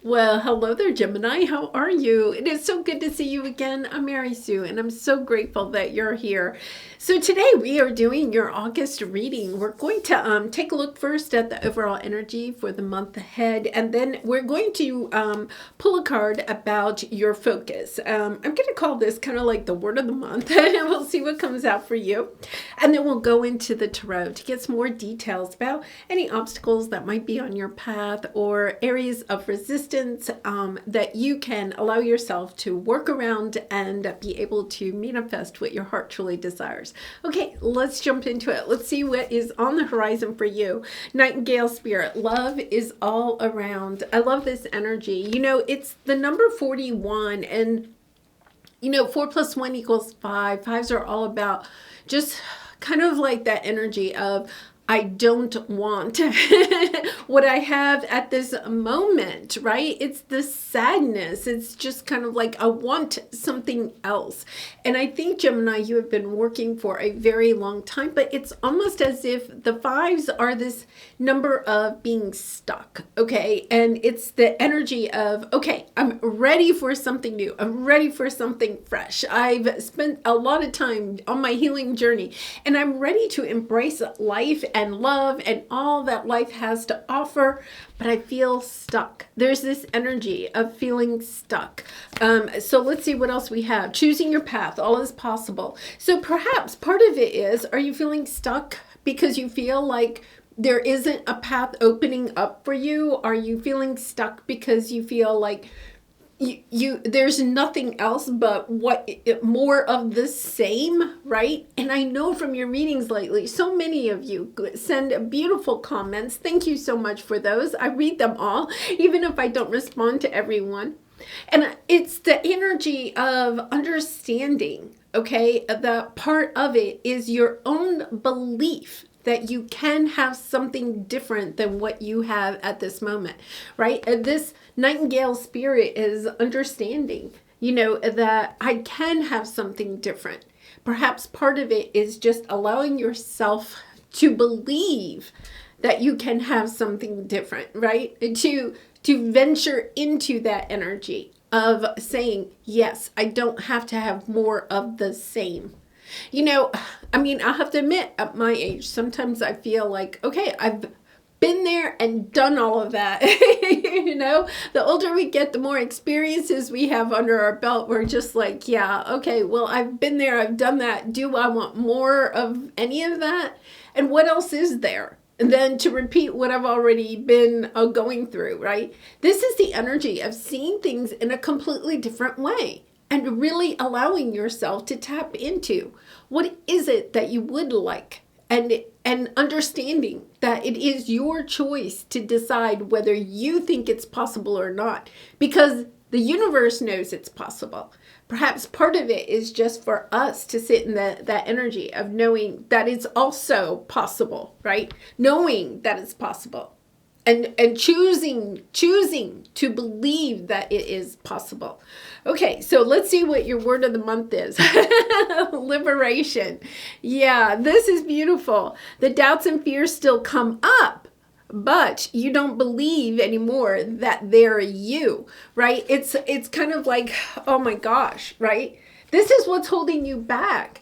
Well, hello there, Gemini. How are you? It is so good to see you again. I'm Mary Sue, and I'm so grateful that you're here. So today we are doing your August reading. We're going to take a look first at the overall energy for the month ahead, and then we're going to pull a card about your focus. I'm going to call this kind of like the word of the month, and we'll see what comes out for you. And then we'll go into the tarot to get some more details about any obstacles that might be on your path or areas of resistance that you can allow yourself to work around and be able to manifest what your heart truly desires. Okay, let's jump into it. Let's see what is on the horizon for you. Nightingale spirit, love is all around. I love this energy. You know, it's the number 41, and you know, 4 plus 1 equals 5. Fives are all about just kind of like that energy of I don't want what I have at this moment, right? It's the sadness. It's just kind of like I want something else. And I think, Gemini, you have been working for a very long time, but it's almost as if the fives are this number of being stuck, okay? And it's the energy of, okay, I'm ready for something new. I'm ready for something fresh. I've spent a lot of time on my healing journey, and I'm ready to embrace life and love and all that life has to offer, but I feel stuck. There's this energy of feeling stuck. So let's see what else we have. Choosing your path, all is possible. So perhaps part of it is, are you feeling stuck because you feel like there isn't a path opening up for you? Are you feeling stuck because you feel like there's nothing else but more of the same, right? And I know from your readings lately, so many of you send beautiful comments. Thank you so much for those. I read them all, even if I don't respond to everyone. And it's the energy of understanding, okay? The part of it is your own belief that you can have something different than what you have at this moment, right? This Nightingale spirit is understanding, you know, that I can have something different. Perhaps part of it is just allowing yourself to believe that you can have something different, right? To venture into that energy of saying, yes, I don't have to have more of the same. You know, I mean, I have to admit, at my age, sometimes I feel like, okay, I've been there and done all of that. You know, the older we get, the more experiences we have under our belt. We're just like, yeah, okay, well, I've been there, I've done that. Do I want more of any of that? And what else is there? And then to repeat what I've already been going through, right? This is the energy of seeing things in a completely different way, and really allowing yourself to tap into what is it that you would like, and understanding that it is your choice to decide whether you think it's possible or not, because the universe knows it's possible. Perhaps part of it is just for us to sit in that energy of knowing that it's also possible, right? Knowing that it's possible. And choosing to believe that it is possible. Okay, so let's see what your word of the month is. Liberation. Yeah, this is beautiful. The doubts and fears still come up, but you don't believe anymore that they're you, right? It's kind of like, oh my gosh, right? This is what's holding you back.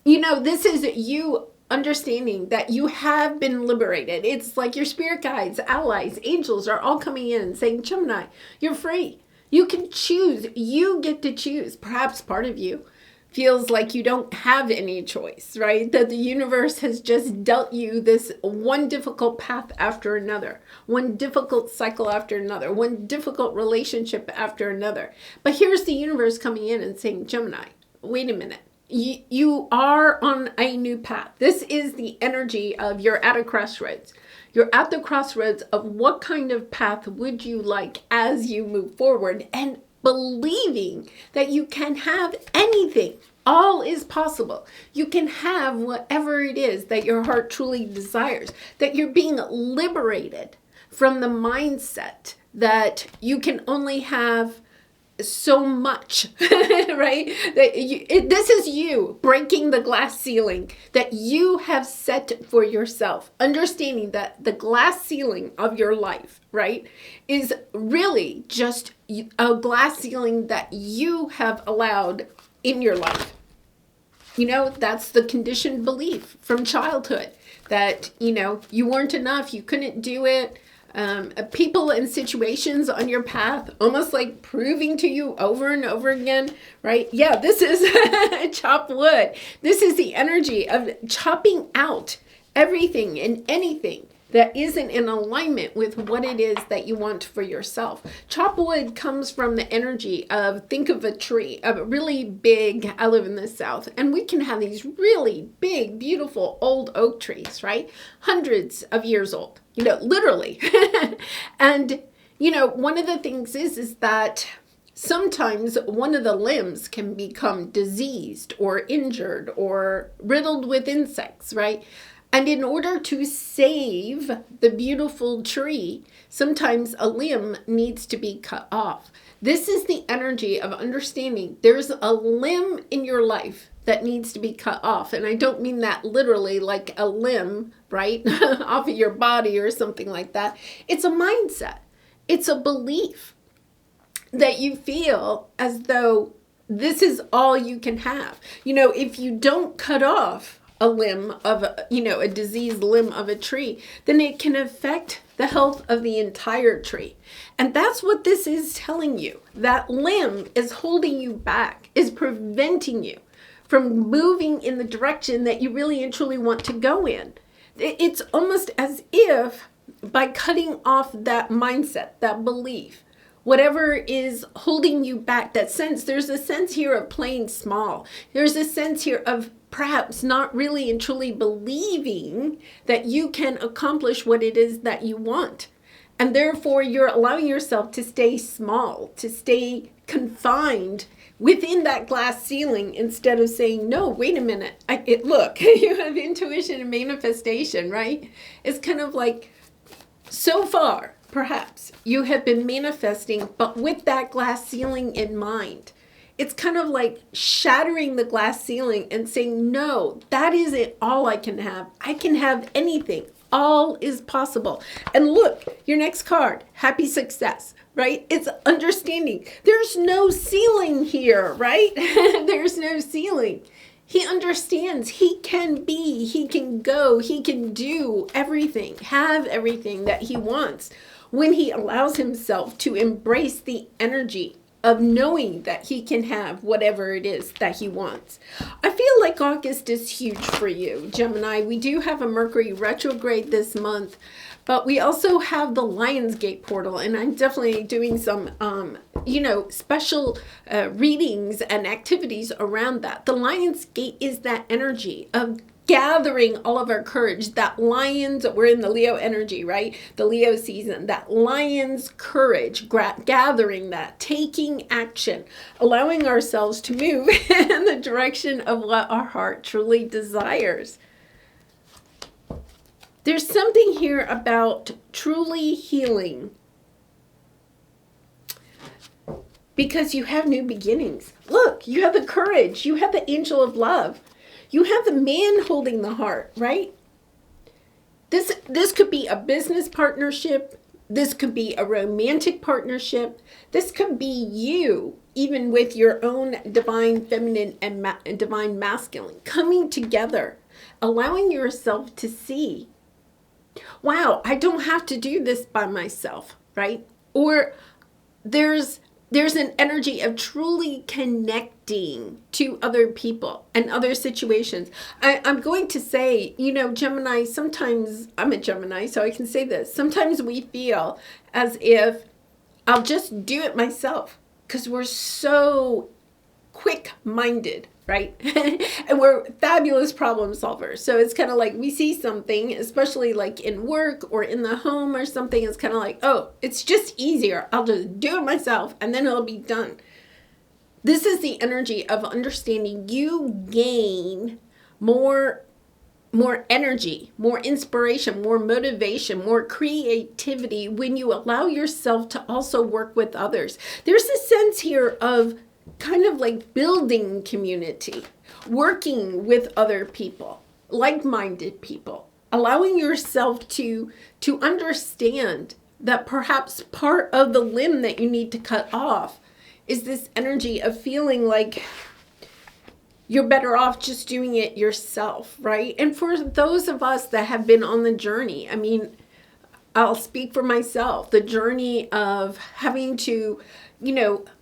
You know, this is you understanding that you have been liberated. It's like your spirit guides, allies, angels are all coming in and saying, Gemini, you're free. You can choose. You get to choose. Perhaps part of you feels like you don't have any choice, right? That the universe has just dealt you this one difficult path after another, one difficult cycle after another, one difficult relationship after another. But here's the universe coming in and saying, Gemini, wait a minute. You are on a new path. This is the energy of you're at a crossroads. You're at the crossroads of what kind of path would you like as you move forward, and believing that you can have anything. All is possible. You can have whatever it is that your heart truly desires, that you're being liberated from the mindset that you can only have so much, right? This is you breaking the glass ceiling that you have set for yourself. Understanding that the glass ceiling of your life, right, is really just a glass ceiling that you have allowed in your life. That's the conditioned belief from childhood that, you weren't enough, you couldn't do it. People and situations on your path, almost like proving to you over and over again, right? Yeah, this is chop wood. This is the energy of chopping out everything and anything that isn't in alignment with what it is that you want for yourself. Chop wood comes from the energy of, think of a tree, of a really big, I live in the South, and we can have these really big, beautiful old oak trees, right? Hundreds of years old, literally. And, one of the things is that sometimes one of the limbs can become diseased or injured or riddled with insects, right? And in order to save the beautiful tree, sometimes a limb needs to be cut off. This is the energy of understanding there's a limb in your life that needs to be cut off. And I don't mean that literally like a limb, right, off of your body or something like that. It's a mindset. It's a belief that you feel as though this is all you can have. If you don't cut off a limb of, a diseased limb of a tree, then it can affect the health of the entire tree. And that's what this is telling you. That limb is holding you back, is preventing you from moving in the direction that you really and truly want to go in. It's almost as if by cutting off that mindset, that belief, whatever is holding you back, that sense, there's a sense here of playing small. There's a sense here of perhaps not really and truly believing that you can accomplish what it is that you want. And therefore, you're allowing yourself to stay small, to stay confined within that glass ceiling instead of saying, no, wait a minute. Look, you have intuition and manifestation, right? It's kind of like, so far, perhaps, you have been manifesting, but with that glass ceiling in mind. It's kind of like shattering the glass ceiling and saying, no, that isn't all I can have. I can have anything. All is possible. And look, your next card, happy success, right? It's understanding. There's no ceiling here, right? There's no ceiling. He understands he can be, he can go, he can do everything, have everything that he wants when he allows himself to embrace the energy of knowing that he can have whatever it is that he wants. I feel like August is huge for you, Gemini. We do have a Mercury retrograde this month, but we also have the Lionsgate portal, and I'm definitely doing some, special readings and activities around that. The Lionsgate is that energy of gathering all of our courage. That lions, we're in the Leo energy, right? The Leo season, that lion's courage, gathering that, taking action, allowing ourselves to move in the direction of what our heart truly desires. There's something here about truly healing because you have new beginnings. Look, you have the courage. You have the angel of love. You have the man holding the heart, right? This could be a business partnership. This could be a romantic partnership. This could be you, even with your own divine feminine and divine masculine, coming together, allowing yourself to see, wow, I don't have to do this by myself, right? Or there's an energy of truly connecting to other people and other situations. I'm going to say, Gemini, sometimes, I'm a Gemini, so I can say this. Sometimes we feel as if I'll just do it myself because we're so quick-minded, right? And we're fabulous problem solvers. So it's kind of like we see something, especially like in work or in the home or something, it's kind of like, oh, it's just easier. I'll just do it myself and then it'll be done. This is the energy of understanding you gain more more energy, more inspiration, more motivation, more creativity when you allow yourself to also work with others. There's a sense here of kind of like building community, working with other people, like-minded people, allowing yourself to understand that perhaps part of the limb that you need to cut off is this energy of feeling like you're better off just doing it yourself, right? And for those of us that have been on the journey, I mean, I'll speak for myself, the journey of having to,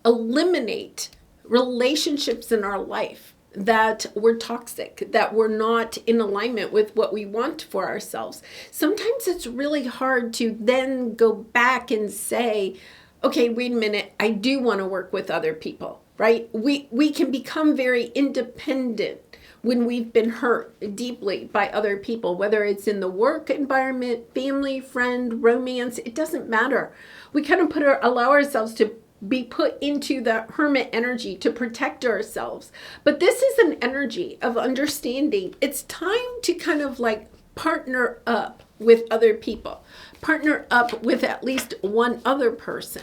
eliminate relationships in our life that were toxic, that were not in alignment with what we want for ourselves. Sometimes it's really hard to then go back and say, okay, wait a minute, I do want to work with other people. Right? We can become very independent when we've been hurt deeply by other people, whether it's in the work environment, family, friend, romance, it doesn't matter. We kind of allow ourselves to be put into the hermit energy to protect ourselves. But this is an energy of understanding. It's time to kind of like partner up with other people, partner up with at least one other person.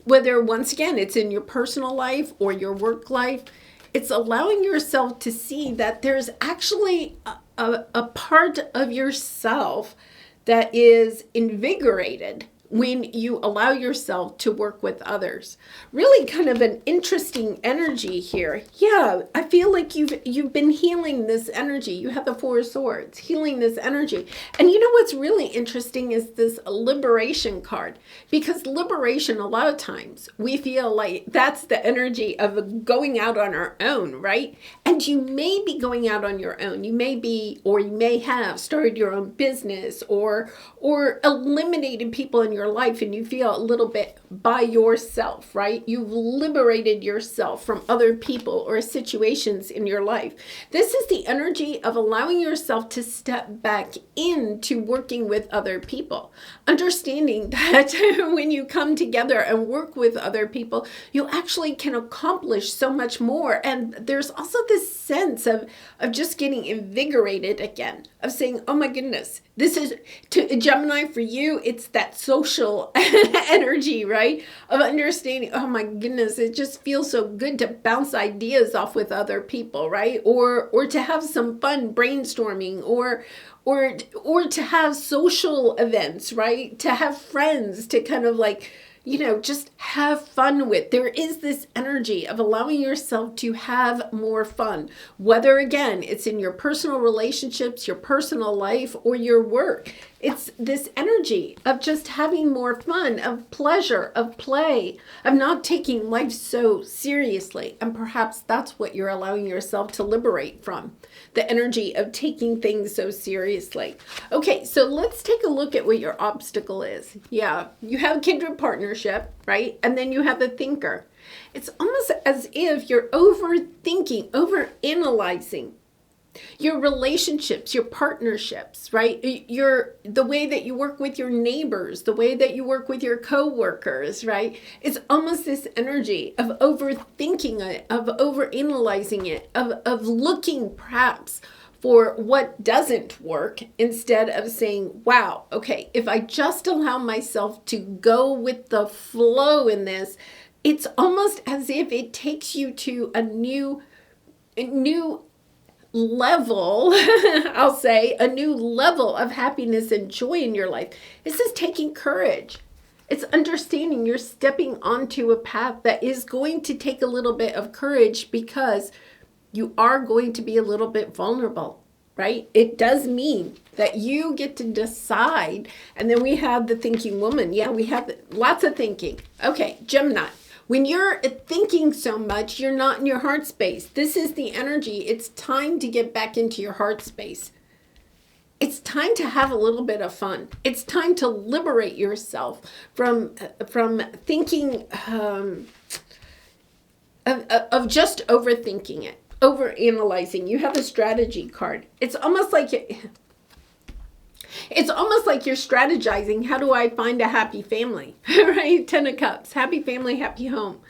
Whether, once again, it's in your personal life or your work life, it's allowing yourself to see that there's actually a part of yourself that is invigorated when you allow yourself to work with others. Really kind of an interesting energy here. Yeah, I feel like you've been healing this energy. You have the Four of Swords, healing this energy. And you know what's really interesting is this liberation card. Because liberation, a lot of times, we feel like that's the energy of going out on our own, right? And you may be going out on your own. You may be, or you may have started your own business or eliminated people in your life and you feel a little bit by yourself, right? You've liberated yourself from other people or situations in your life. This is the energy of allowing yourself to step back into working with other people. Understanding that when you come together and work with other people, you actually can accomplish so much more. And there's also this sense of just getting invigorated again, of saying, oh my goodness, this is, to Gemini, for you, it's that social energy, right? Of understanding, oh my goodness, it just feels so good to bounce ideas off with other people, right? Or to have some fun brainstorming or to have social events, right? To have friends to kind of like, just have fun with. There is this energy of allowing yourself to have more fun, whether again, it's in your personal relationships, your personal life, or your work. It's this energy of just having more fun, of pleasure, of play, of not taking life so seriously. And perhaps that's what you're allowing yourself to liberate from, the energy of taking things so seriously. Okay, so let's take a look at what your obstacle is. Yeah, you have kindred partnership, right? And then you have the thinker. It's almost as if you're overthinking, overanalyzing your relationships, your partnerships, right? The way that you work with your neighbors, the way that you work with your coworkers, right? It's almost this energy of overthinking it, of overanalyzing it, of looking perhaps for what doesn't work instead of saying, wow, okay, if I just allow myself to go with the flow in this, it's almost as if it takes you to a new level, I'll say, a new level of happiness and joy in your life. This is taking courage. It's understanding you're stepping onto a path that is going to take a little bit of courage because you are going to be a little bit vulnerable, right? It does mean that you get to decide. And then we have the thinking woman. Yeah, we have lots of thinking. Okay, Gemini. When you're thinking so much, you're not in your heart space. This is the energy. It's time to get back into your heart space. It's time to have a little bit of fun. It's time to liberate yourself from thinking of just overthinking it, overanalyzing. You have a strategy card. It's almost like you're strategizing. How do I find a happy family? Right? 10 of Cups. Happy family, happy home.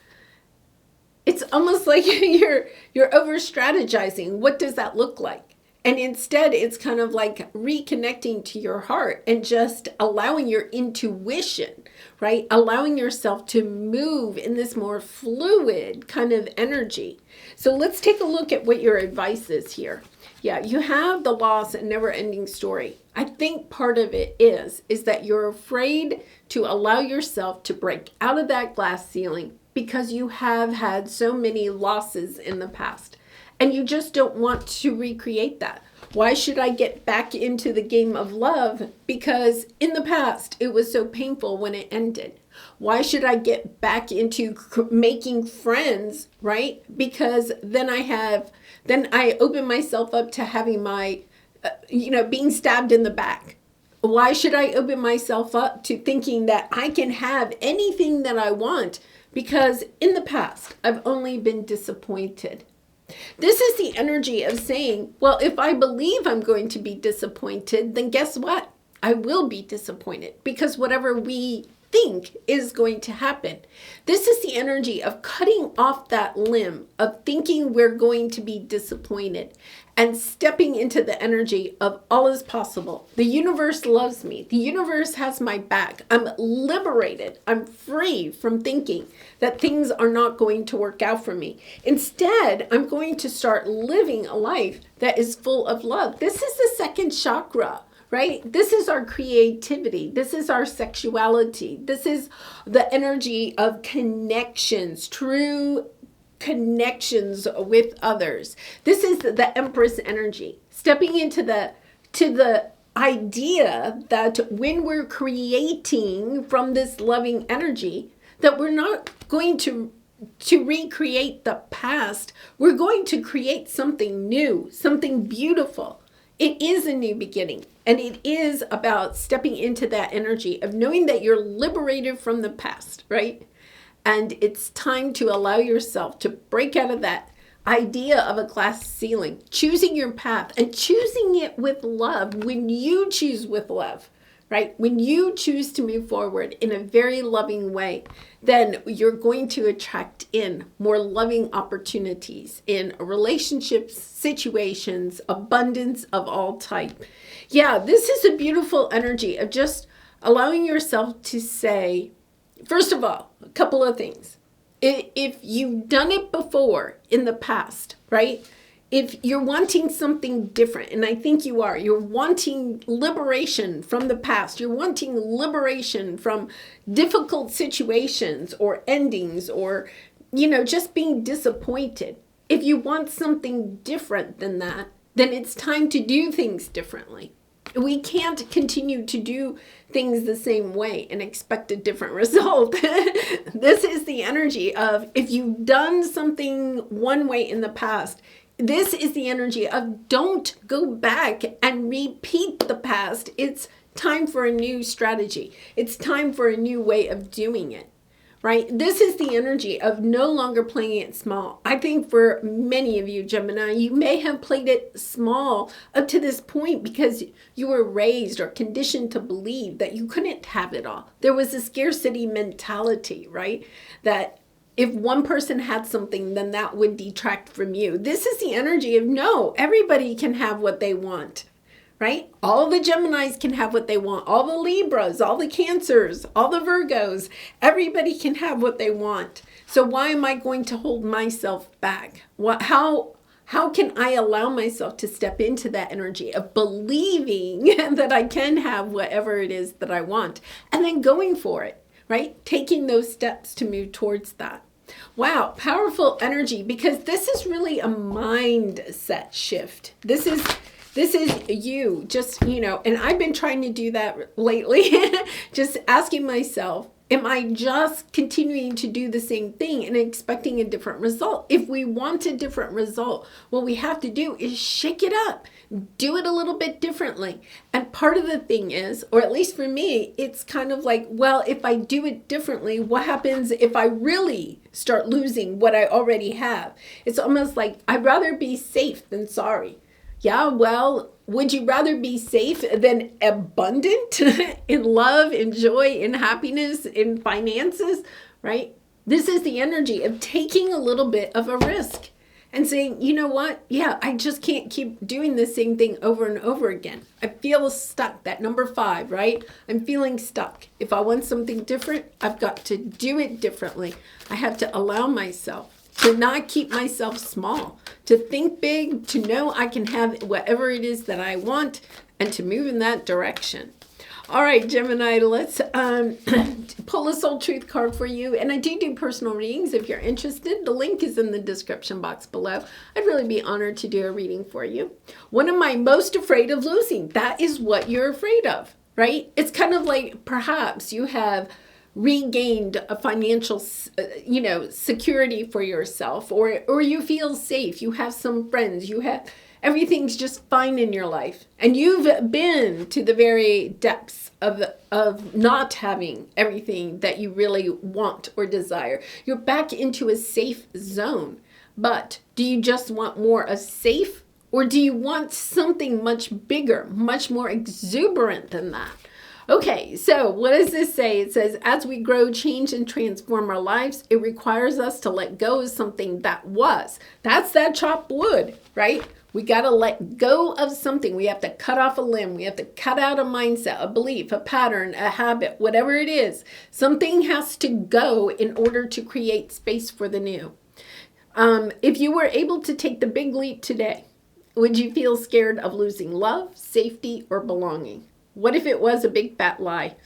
It's almost like you're over strategizing. What does that look like? And instead, it's kind of like reconnecting to your heart and just allowing your intuition, right? Allowing yourself to move in this more fluid kind of energy. So let's take a look at what your advice is here. Yeah, you have the loss and never-ending story. I think part of it is that you're afraid to allow yourself to break out of that glass ceiling because you have had so many losses in the past. And you just don't want to recreate that. Why should I get back into the game of love? Because in the past, it was so painful when it ended. Why should I get back into making friends, right? Because then I open myself up to having my, being stabbed in the back. Why should I open myself up to thinking that I can have anything that I want? Because in the past, I've only been disappointed. This is the energy of saying, well, if I believe I'm going to be disappointed, then guess what? I will be disappointed because whatever we think is going to happen. This is the energy of cutting off that limb of thinking we're going to be disappointed and stepping into the energy of all is possible. The universe loves me. The universe has my back. I'm liberated. I'm free from thinking that things are not going to work out for me. Instead, I'm going to start living a life that is full of love. This is the second chakra. Right? This is our creativity. This is our sexuality. This is the energy of connections, true connections with others. This is the Empress energy. Stepping into the idea that when we're creating from this loving energy, that we're not going to recreate the past. We're going to create something new, something beautiful. It is a new beginning, and it is about stepping into that energy of knowing that you're liberated from the past, right? And it's time to allow yourself to break out of that idea of a glass ceiling, choosing your path and choosing it with love. When you choose with love, right? When you choose to move forward in a very loving way, then you're going to attract in more loving opportunities in relationships, situations, abundance of all type. Yeah, this is a beautiful energy of just allowing yourself to say, first of all, a couple of things. If you've done it before in the past, right? If you're wanting something different, and I think you're wanting liberation from the past, you're wanting liberation from difficult situations or endings or, just being disappointed. If you want something different than that, then it's time to do things differently. We can't continue to do things the same way and expect a different result. This is the energy of if you've done something one way in the past, this is the energy of don't go back and repeat the past. It's time for a new strategy. It's time for a new way of doing it, right? This is the energy of no longer playing it small. I think for many of you, Gemini, you may have played it small up to this point because you were raised or conditioned to believe that you couldn't have it all. There was a scarcity mentality, right? That if one person had something, then that would detract from you. This is the energy of no, everybody can have what they want, right? All the Geminis can have what they want. All the Libras, all the Cancers, all the Virgos, everybody can have what they want. So why am I going to hold myself back? How can I allow myself to step into that energy of believing that I can have whatever it is that I want and then going for it, right? Taking those steps to move towards that. Wow, powerful energy, because this is really a mindset shift. This is you just, and I've been trying to do that lately, just asking myself, am I just continuing to do the same thing and expecting a different result? If we want a different result, what we have to do is shake it up, do it a little bit differently. And part of the thing is, or at least for me, it's kind of like, well, if I do it differently, what happens if I really start losing what I already have? It's almost like I'd rather be safe than sorry. Yeah, well, would you rather be safe than abundant in love, in joy, in happiness, in finances, right? This is the energy of taking a little bit of a risk. and saying, you know what? Yeah, I just can't keep doing the same thing over and over again. I feel stuck. That number 5, right? I'm feeling stuck. If I want something different, I've got to do it differently. I have to allow myself to not keep myself small, to think big, to know I can have whatever it is that I want, and to move in that direction. All right, Gemini, let's pull a soul truth card for you. And I do personal readings if you're interested. The link is in the description box below. I'd really be honored to do a reading for you. What am I most afraid of losing? That is what you're afraid of, right? It's kind of like perhaps you have regained a financial, security for yourself, or you feel safe. You have some friends. You have everything's just fine in your life, and you've been to the very depths of not having everything that you really want or desire. You're back into a safe zone, but do you just want more of safe, or do you want something much bigger, much more exuberant than that? Okay, so what does this say? It says, as we grow, change, and transform our lives, it requires us to let go of something that was. That's that chopped wood, right? We got to let go of something. We have to cut off a limb. We have to cut out a mindset, a belief, a pattern, a habit, whatever it is. Something has to go in order to create space for the new. If you were able to take the big leap today, would you feel scared of losing love, safety, or belonging? What if it was a big fat lie?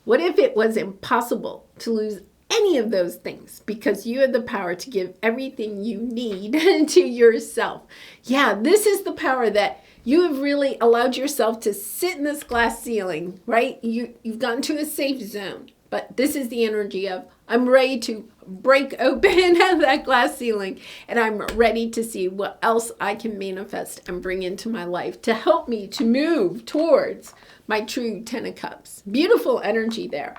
What if it was impossible to lose any of those things because you have the power to give everything you need to yourself? Yeah, this is the power that you have really allowed yourself to sit in this glass ceiling, right? You've gotten to a safe zone, but this is the energy of, I'm ready to break open that glass ceiling, and I'm ready to see what else I can manifest and bring into my life to help me to move towards my true 10 of Cups. Beautiful energy there.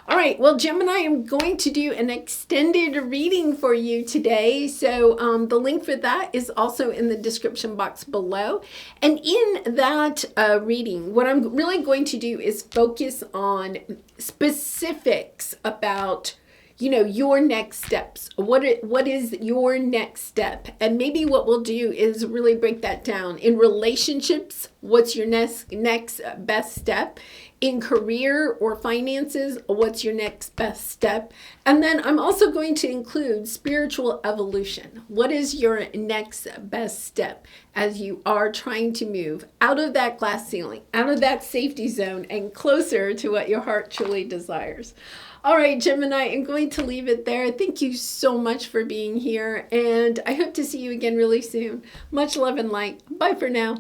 All right, well, Gemini, I'm going to do an extended reading for you today. So the link for that is also in the description box below. And in that reading, what I'm really going to do is focus on specifics about your next steps. What is your next step? And maybe what we'll do is really break that down. In relationships, what's your next best step? In career or finances, what's your next best step? And then I'm also going to include spiritual evolution. What is your next best step as you are trying to move out of that glass ceiling, out of that safety zone, and closer to what your heart truly desires? All right, Gemini, I'm going to leave it there. Thank you so much for being here, and I hope to see you again really soon. Much love and light. Bye for now.